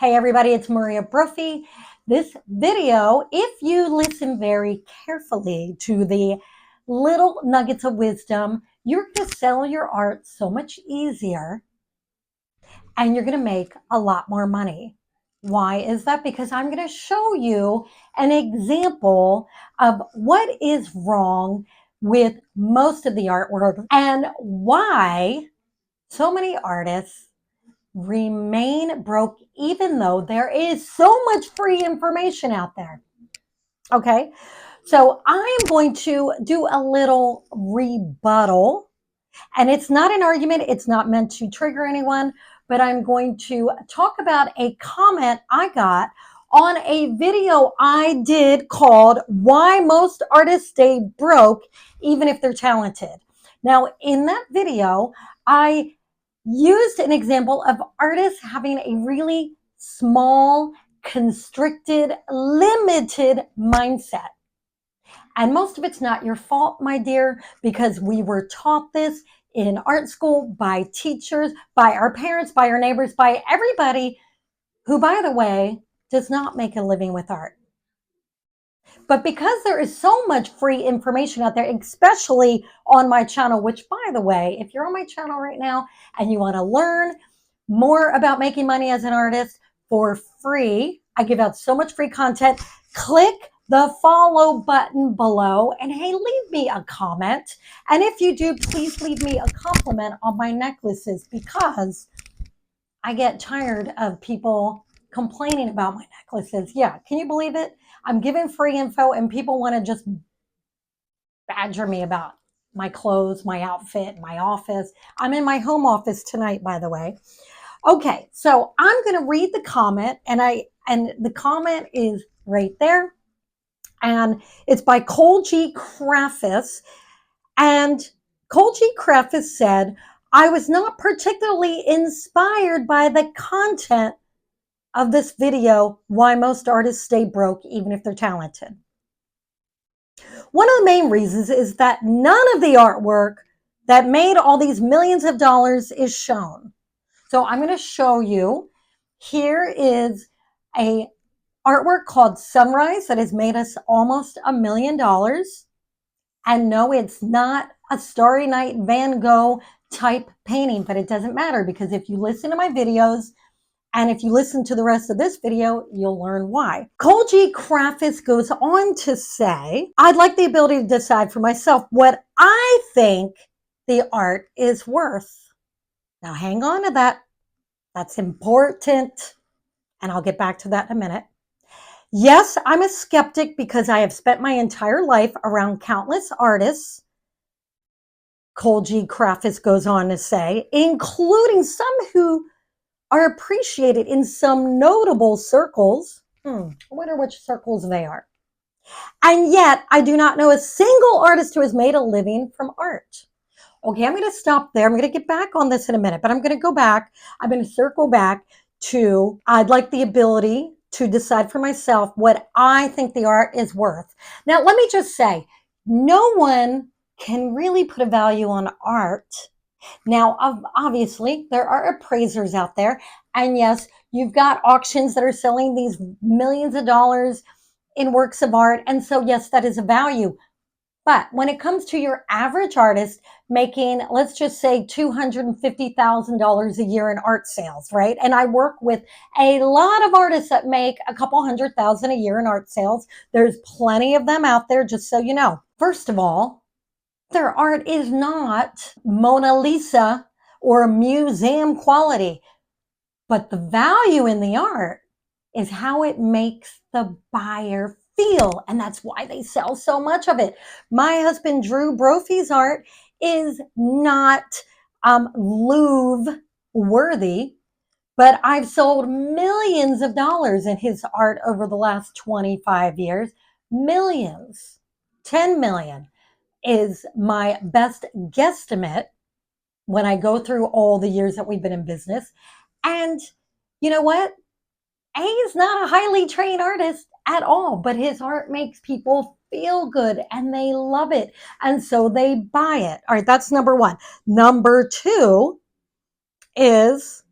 Hey everybody, it's Maria Brophy. This video, if you listen very carefully to the little nuggets of wisdom, you're going to sell your art so much easier and you're going to make a lot more money. Why is that? Because I'm going to show you an example of what is wrong with most of the artwork and why so many artists remain broke even though there is so much free information out there. Okay, so I am going to do a little rebuttal, and it's not an argument, it's not meant to trigger anyone, but I'm going to talk about a comment I got on a video I did called Why Most Artists Stay Broke Even If They're Talented. Now, in that video, I used an example of artists having a really small, constricted, limited mindset. And most of it's not your fault, my dear, because we were taught this in art school by teachers, by our parents, by our neighbors, by everybody who, by the way, does not make a living with art. But because there is so much free information out there, especially on my channel, which, by the way, if you're on my channel right now and you want to learn more about making money as an artist for free, I give out so much free content. Click the follow button below and hey, leave me a comment. And if you do, please leave me a compliment on my necklaces because I get tired of people complaining about my necklaces. Yeah, can you believe it? I'm giving free info and people want to just badger me about my clothes, my outfit, my office. I'm in my home office tonight, by the way. Okay, so I'm going to read the comment, and the comment is right there, and it's by Cole G. Kraffis, and Cole G. Kraffis said, "I was not particularly inspired by the content of this video, Why Most Artists Stay Broke Even If They're Talented. One of the main reasons is that none of the artwork that made all these millions of dollars is shown." So I'm going to show you. Here is a artwork called Sunrise that has made us almost $1 million. And no, it's not a Starry Night Van Gogh type painting, but it doesn't matter because if you listen to my videos, and if you listen to the rest of this video, you'll learn why. Cole G. Kraffis goes on to say, "I'd like the ability to decide for myself what I think the art is worth." Now hang on to that. That's important. And I'll get back to that in a minute. "Yes, I'm a skeptic because I have spent my entire life around countless artists," Cole G. Kraffis goes on to say, "including some who are appreciated in some notable circles." I wonder which circles they are. "And yet, I do not know a single artist who has made a living from art." Okay, I'm going to stop there. I'm going to get back on this in a minute, but I'm going to go back. I'm going to circle back to, I'd like the ability to decide for myself what I think the art is worth. Now, let me just say, no one can really put a value on art. Now, obviously, there are appraisers out there. And yes, you've got auctions that are selling these millions of dollars in works of art. And so, yes, that is a value. But when it comes to your average artist making, let's just say, $250,000 a year in art sales, right? And I work with a lot of artists that make a couple $100,000 a year in art sales. There's plenty of them out there, just so you know. First of all, their art is not Mona Lisa or museum quality, but the value in the art is how it makes the buyer feel, and that's why they sell so much of it. My husband Drew Brophy's art is not Louvre worthy, but I've sold millions of dollars in his art over the last 25 years. Millions. 10 million is my best guesstimate when I go through all the years that we've been in business. And you know what? A is not a highly trained artist at all, but his art makes people feel good and they love it. And so they buy it. All right, that's number one. Number two is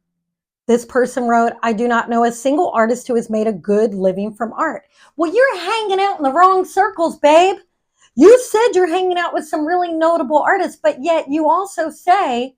This person wrote, I do not know a single artist who has made a good living from art. Well, you're hanging out in the wrong circles, babe. You said you're hanging out with some really notable artists, but yet you also say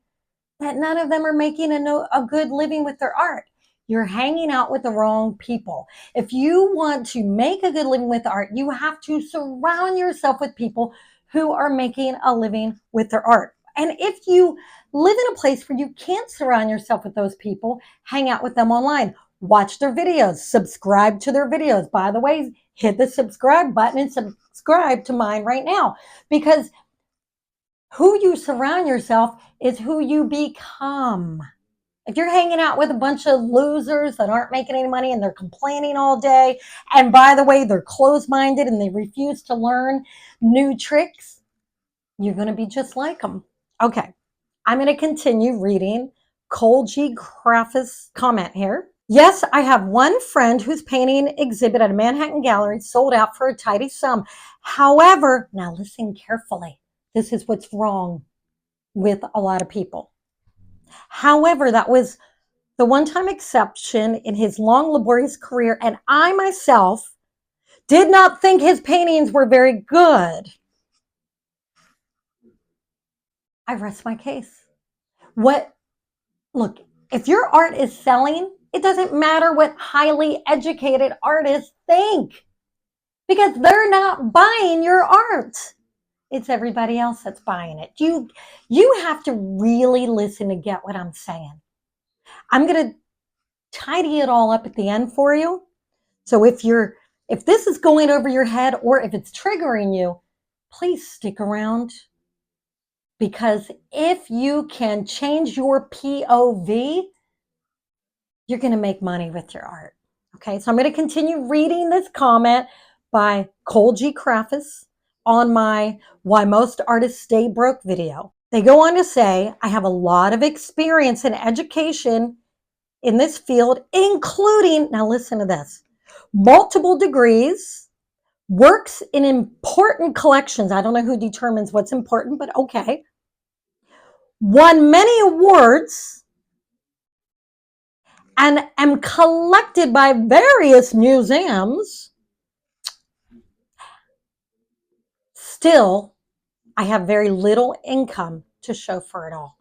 that none of them are making a good living with their art. You're hanging out with the wrong people. If you want to make a good living with art, you have to surround yourself with people who are making a living with their art. And if you live in a place where you can't surround yourself with those people, hang out with them online, watch their videos, subscribe to their videos. By the way, hit the subscribe button and subscribe to mine right now, because who you surround yourself is who you become. If you're hanging out with a bunch of losers that aren't making any money and they're complaining all day, and by the way, they're closed-minded and they refuse to learn new tricks, you're going to be just like them. Okay, I'm going to continue reading Cole G. Craft's comment here. Yes, I have one friend whose painting exhibit at a Manhattan gallery sold out for a tidy sum. However, now listen carefully. This is what's wrong with a lot of people. However, that was the one-time exception in his long, laborious career, and I myself did not think his paintings were very good. I rest my case. Look, if your art is selling, it doesn't matter what highly educated artists think, because they're not buying your art. It's everybody else that's buying it. You have to really listen to get what I'm saying. I'm going to tidy it all up at the end for you. So if this is going over your head or if it's triggering you, please stick around, because if you can change your POV, you're going to make money with your art. Okay, so I'm going to continue reading this comment by Cole G. Crafts on my Why Most Artists Stay Broke video. They go on to say, I have a lot of experience and education in this field, including, now listen to this, multiple degrees, works in important collections. I don't know who determines what's important, but okay. Won many awards and am collected by various museums. Still, I have very little income to show for it all.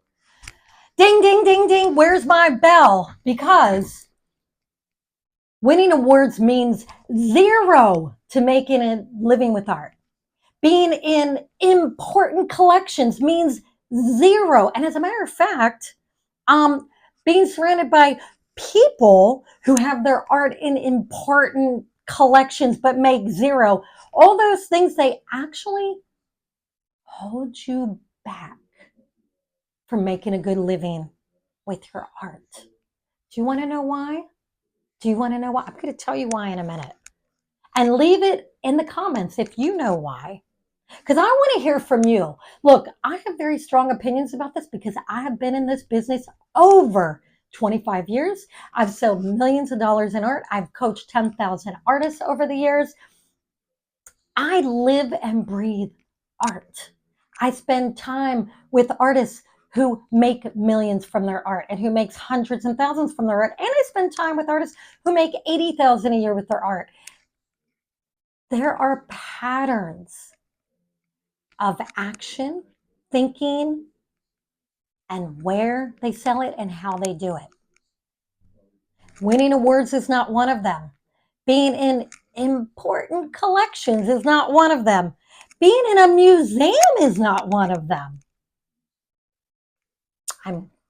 Ding, ding, ding, ding. Where's my bell? Because winning awards means zero to making a living with art. Being in important collections means zero. And as a matter of fact, being surrounded by people who have their art in important collections but make zero, all those things, they actually hold you back from making a good living with your art. Do you want to know why? Do you want to know why? I'm going to tell you why in a minute. And leave it in the comments if you know why, because I want to hear from you. Look, I have very strong opinions about this because I have been in this business over 25 years. I've sold millions of dollars in art. I've coached 10,000 artists over the years. I live and breathe art. I spend time with artists who make millions from their art and who makes hundreds and thousands from their art. And I spend time with artists who make 80,000 a year with their art. There are patterns of action, thinking, and where they sell it and how they do it. Winning awards is not one of them. Being in important collections is not one of them. Being in a museum is not one of them.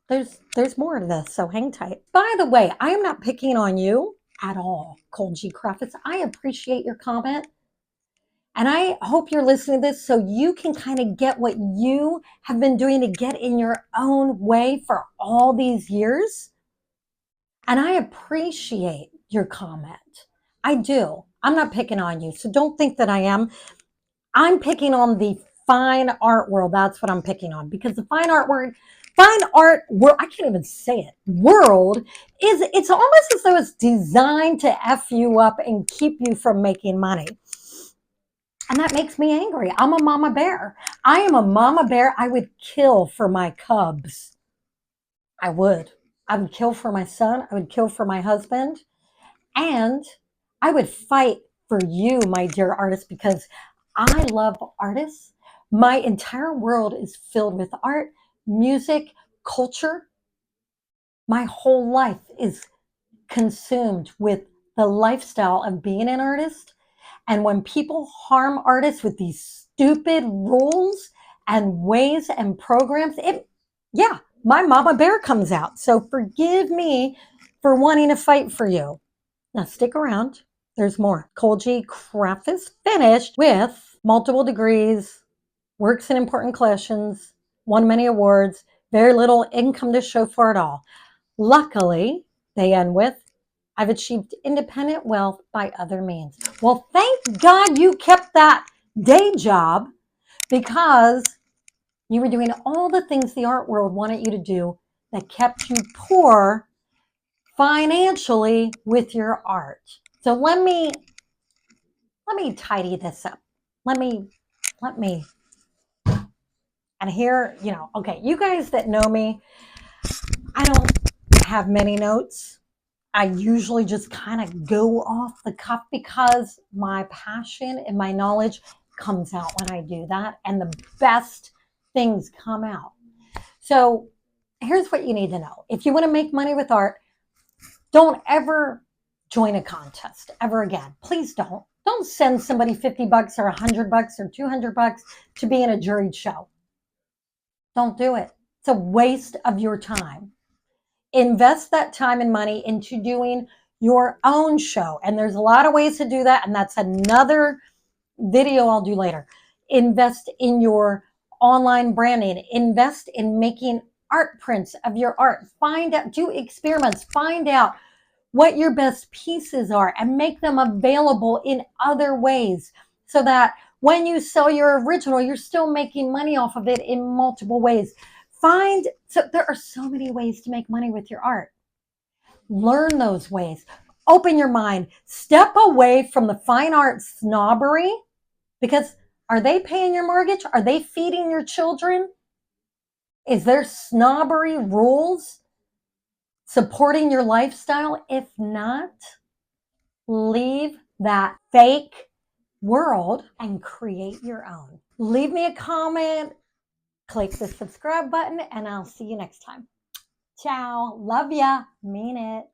There's more to this, so hang tight. By the way, I am not picking on you at all, Cole G. Crafts. I appreciate your comment. And I hope you're listening to this so you can kind of get what you have been doing to get in your own way for all these years. And I appreciate your comment. I do. I'm not picking on you, so don't think that I am. I'm picking on the fine art world. That's what I'm picking on, because the fine art world, I can't even say it, world it's almost as though it's designed to F you up and keep you from making money. And that makes me angry. I'm a mama bear. I am a mama bear. I would kill for my cubs. I would. I would kill for my son. I would kill for my husband. And I would fight for you, my dear artist, because I love artists. My entire world is filled with art, music, culture. My whole life is consumed with the lifestyle of being an artist. And when people harm artists with these stupid rules and ways and programs, yeah, my mama bear comes out. So forgive me for wanting to fight for you. Now stick around. There's more. Kolji Craft is finished with multiple degrees, works in important collections, won many awards, very little income to show for it all. Luckily, they end with, I've achieved independent wealth by other means. Well, thank God you kept that day job, because you were doing all the things the art world wanted you to do that kept you poor financially with your art. So let me tidy this up. Let me and here, okay, you guys that know me, I don't have many notes. I usually just kind of go off the cuff because my passion and my knowledge comes out when I do that, and the best things come out. So here's what you need to know. If you want to make money with art, don't ever join a contest ever again. Please don't. Don't send somebody $50 or $100 or $200 to be in a juried show. Don't do it. It's a waste of your time. Invest that time and money into doing your own show. And there's a lot of ways to do that. And that's another video I'll do later. Invest in your online branding. Invest in making art prints of your art. Find out, do experiments, find out what your best pieces are and make them available in other ways, so that when you sell your original, you're still making money off of it in multiple ways. So there are so many ways to make money with your art. Learn those ways. Open your mind. Step away from the fine art snobbery, because are they paying your mortgage? Are they feeding your children? Is there snobbery rules supporting your lifestyle? If not, leave that fake world and create your own. Leave me a comment, click the subscribe button, and I'll see you next time. Ciao. Love ya. Mean it.